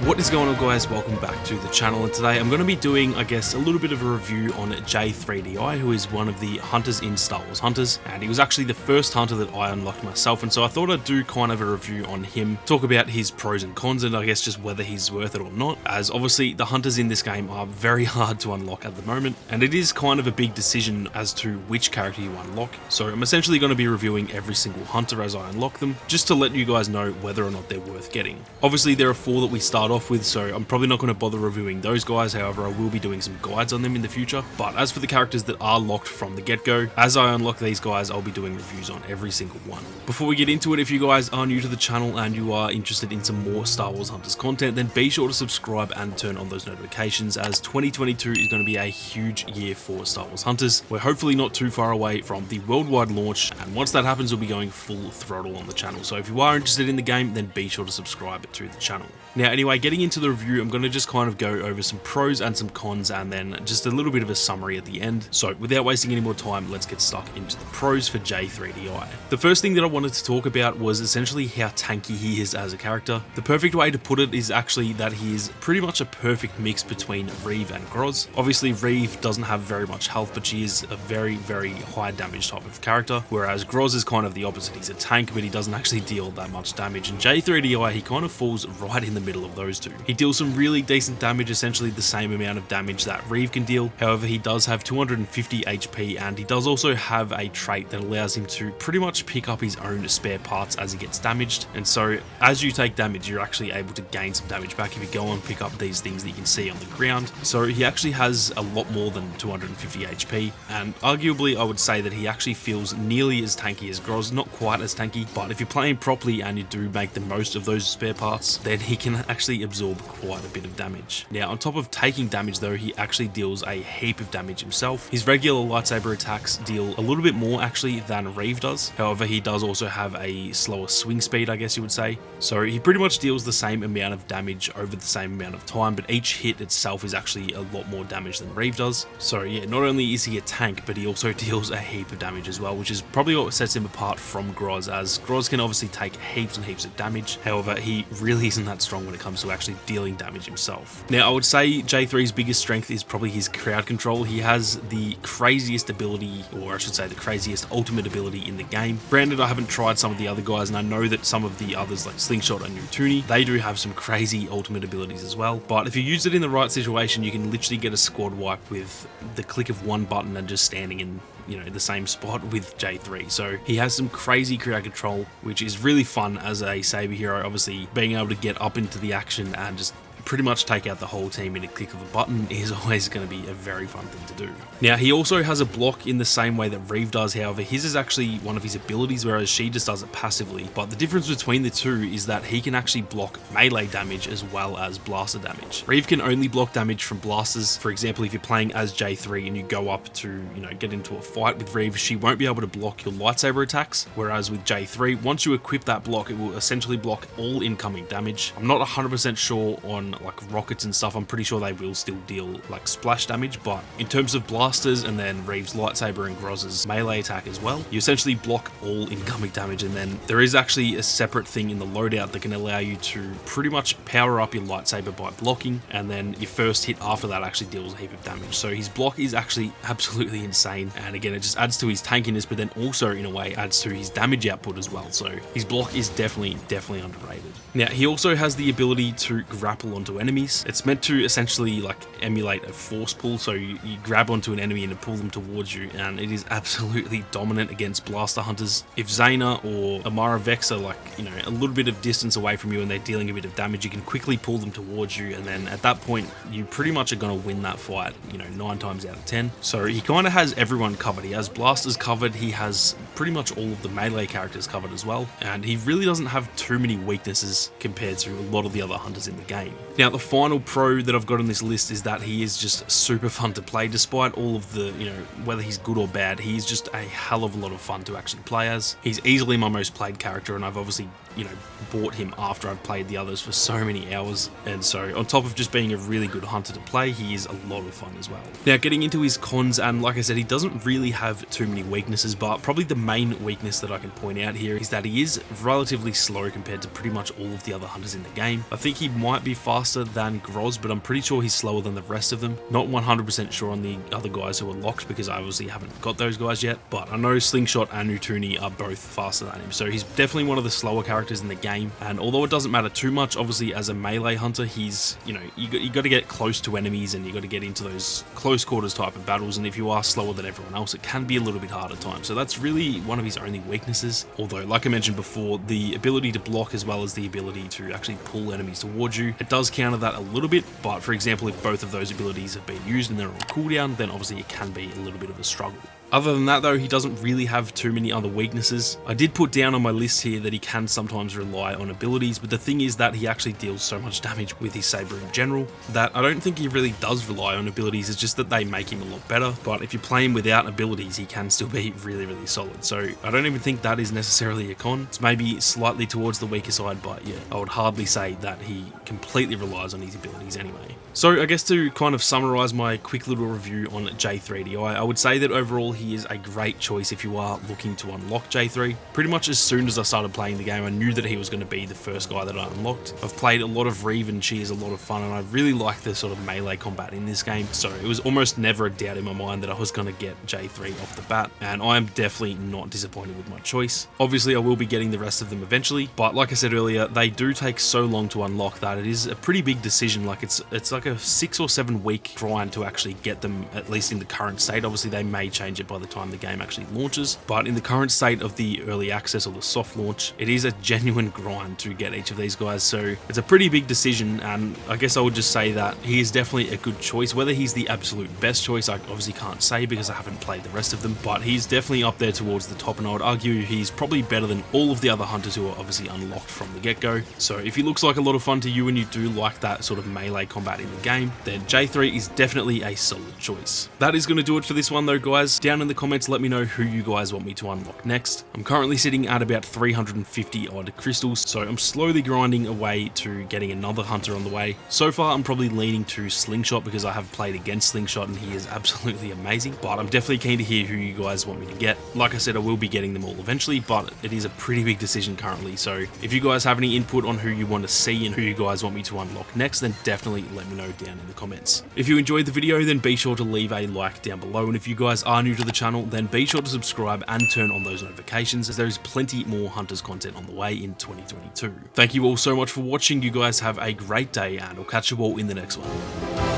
What is going on, guys? Welcome back to the channel, and today I'm going to be doing, I guess, a little bit of a review on J3DI, who is one of the hunters in Star Wars Hunters, and he was actually the first hunter that I unlocked myself, and so I thought I'd do kind of a review on him, talk about his pros and cons, and I guess just whether he's worth it or not, as obviously the hunters in this game are very hard to unlock at the moment, and it is kind of a big decision as to which character you unlock. So I'm essentially going to be reviewing every single hunter as I unlock them, just to let you guys know whether or not they're worth getting. Obviously there are 4 that we start off with, so I'm probably not going to bother reviewing those guys. However, I will be doing some guides on them in the future. But as for the characters that are locked from the get-go, as I unlock these guys, I'll be doing reviews on every single one. Before we get into it, if you guys are new to the channel and you are interested in some more Star Wars Hunters content, then be sure to subscribe and turn on those notifications, as 2022 is going to be a huge year for Star Wars Hunters. We're hopefully not too far away from the worldwide launch, and once that happens, we'll be going full throttle on the channel. So if you are interested in the game, then be sure to subscribe to the channel. Now, anyway, getting into the review, I'm going to just kind of go over some pros and some cons, and then just a little bit of a summary at the end. So without wasting any more time, let's get stuck into the pros for J3DI. The first thing that I wanted to talk about was essentially how tanky he is as a character. The perfect way to put it is actually that he is pretty much a perfect mix between Reeve and Groz. Obviously, Reeve doesn't have very much health, but she is a very, very high damage type of character, whereas Groz is kind of the opposite. He's a tank, but he doesn't actually deal that much damage, and J3DI, he kind of falls right in the middle of those two. He deals some really decent damage, essentially the same amount of damage that Reeve can deal. However, he does have 250 HP, and he does also have a trait that allows him to pretty much pick up his own spare parts as he gets damaged. And so as you take damage, you're actually able to gain some damage back if you go and pick up these things that you can see on the ground. So he actually has a lot more than 250 HP, and arguably I would say that he actually feels nearly as tanky as Groz. Not quite as tanky, but if you're playing properly and you do make the most of those spare parts, then he can actually absorb quite a bit of damage. Now, on top of taking damage though, he actually deals a heap of damage himself. His regular lightsaber attacks deal a little bit more actually than Reeve does. However, he does also have a slower swing speed, I guess you would say. So he pretty much deals the same amount of damage over the same amount of time, but each hit itself is actually a lot more damage than Reeve does. So yeah, not only is he a tank, but he also deals a heap of damage as well, which is probably what sets him apart from Groz, as Groz can obviously take heaps and heaps of damage. However, he really isn't that strong when it comes to actually dealing damage himself. Now, I would say J3's biggest strength is probably his crowd control. He has the craziest ability, or I should say the craziest ultimate ability in the game. Granted, I haven't tried some of the other guys, and I know that some of the others like Slingshot and Nutuni, they do have some crazy ultimate abilities as well. But if you use it in the right situation, you can literally get a squad wipe with the click of one button and just standing in, you know, the same spot with J3. So he has some crazy crowd control, which is really fun as a saber hero. Obviously, being able to get up into the action and just pretty much take out the whole team in a click of a button is always going to be a very fun thing to do. Now, he also has a block in the same way that Reeve does. However, his is actually one of his abilities, whereas she just does it passively. But the difference between the two is that he can actually block melee damage as well as blaster damage. Reeve can only block damage from blasters. For example, if you're playing as J3 and you go up to, you know, get into a fight with Reeve, she won't be able to block your lightsaber attacks, whereas with J3, once you equip that block, it will essentially block all incoming damage. I'm not 100% sure on like rockets and stuff. I'm pretty sure they will still deal like splash damage, but in terms of blasters and then Reeve's lightsaber and Groz's melee attack as well, you essentially block all incoming damage. And then there is actually a separate thing in the loadout that can allow you to pretty much power up your lightsaber by blocking, and then your first hit after that actually deals a heap of damage. So his block is actually absolutely insane, and again, it just adds to his tankiness, but then also in a way adds to his damage output as well. So his block is definitely underrated. Now, he also has the ability to grapple onto enemies. It's meant to essentially like emulate a force pull, so you grab onto an enemy and pull them towards you, and it is absolutely dominant against blaster hunters. If Zayna or Amara Vex are like, you know, a little bit of distance away from you and they're dealing a bit of damage, you can quickly pull them towards you, and then at that point you pretty much are going to win that fight, you know, 9 times out of 10. So he kind of has everyone covered. He has blasters covered, he has pretty much all of the melee characters covered as well, and he really doesn't have too many weaknesses compared to a lot of the other hunters in the game. Now, the final pro that I've got on this list is that he is just super fun to play. Despite all of the, you know, whether he's good or bad, he's just a hell of a lot of fun to actually play as. He's easily my most played character, and I've obviously, you know, bought him after I've played the others for so many hours, and so on top of just being a really good hunter to play, he is a lot of fun as well. Now, getting into his cons, and like I said, he doesn't really have too many weaknesses, but probably the main weakness that I can point out here is that he is relatively slow compared to pretty much all of the other hunters in the game. I think he might be faster faster than Groz, but I'm pretty sure he's slower than the rest of them. Not 100% sure on the other guys who are locked because I obviously haven't got those guys yet, but I know Slingshot and Utuni are both faster than him, so he's definitely one of the slower characters in the game. And although it doesn't matter too much, obviously as a melee hunter, he's, you know, you got to get close to enemies and you got to get into those close quarters type of battles, and if you are slower than everyone else, it can be a little bit hard at times. So that's really one of his only weaknesses. Although, like I mentioned before, the ability to block as well as the ability to actually pull enemies towards you, it does counter that a little bit. But for example, if both of those abilities have been used and they're on cooldown, then obviously it can be a little bit of a struggle. Other than that though, he doesn't really have too many other weaknesses. I did put down on my list here that he can sometimes rely on abilities, but the thing is that he actually deals so much damage with his saber in general that I don't think he really does rely on abilities. It's just that they make him a lot better, but if you play him without abilities, he can still be really, really solid. So I don't even think that is necessarily a con. It's maybe slightly towards the weaker side, but yeah, I would hardly say that he completely relies on his abilities anyway. So I guess to kind of summarize my quick little review on J3DI, I would say that overall he is a great choice if you are looking to unlock J3. Pretty much as soon as I started playing the game, I knew that he was going to be the first guy that I unlocked. I've played a lot of Reeve and she is a lot of fun, and I really like the sort of melee combat in this game, so it was almost never a doubt in my mind that I was going to get J3 off the bat, and I am definitely not disappointed with my choice. Obviously I will be getting the rest of them eventually, but like I said earlier, they do take so long to unlock that it is a pretty big decision. Like it's like a 6 or 7 week grind to actually get them, at least in the current state. Obviously they may change it by the time the game actually launches, but in the current state of the early access or the soft launch, it is a genuine grind to get each of these guys, so it's a pretty big decision. And I guess I would just say that he is definitely a good choice. Whether he's the absolute best choice, I obviously can't say because I haven't played the rest of them, but he's definitely up there towards the top, and I would argue he's probably better than all of the other hunters who are obviously unlocked from the get-go. So if he looks like a lot of fun to you and you do like that sort of melee combat in the game, then J3 is definitely a solid choice. That is going to do it for this one though, guys. Down in the comments, let me know who you guys want me to unlock next. I'm currently sitting at about 350 odd crystals, so I'm slowly grinding away to getting another hunter on the way. So far, I'm probably leaning to Slingshot because I have played against Slingshot and he is absolutely amazing, but I'm definitely keen to hear who you guys want me to get. Like I said, I will be getting them all eventually, but it is a pretty big decision currently, so if you guys have any input on who you want to see and who you guys want me to unlock next, then definitely let me know down in the comments. If you enjoyed the video, then be sure to leave a like down below, and if you guys are new to the channel, then be sure to subscribe and turn on those notifications, as there is plenty more Hunters content on the way in 2022. Thank you all so much for watching. You guys have a great day, and I'll catch you all in the next one.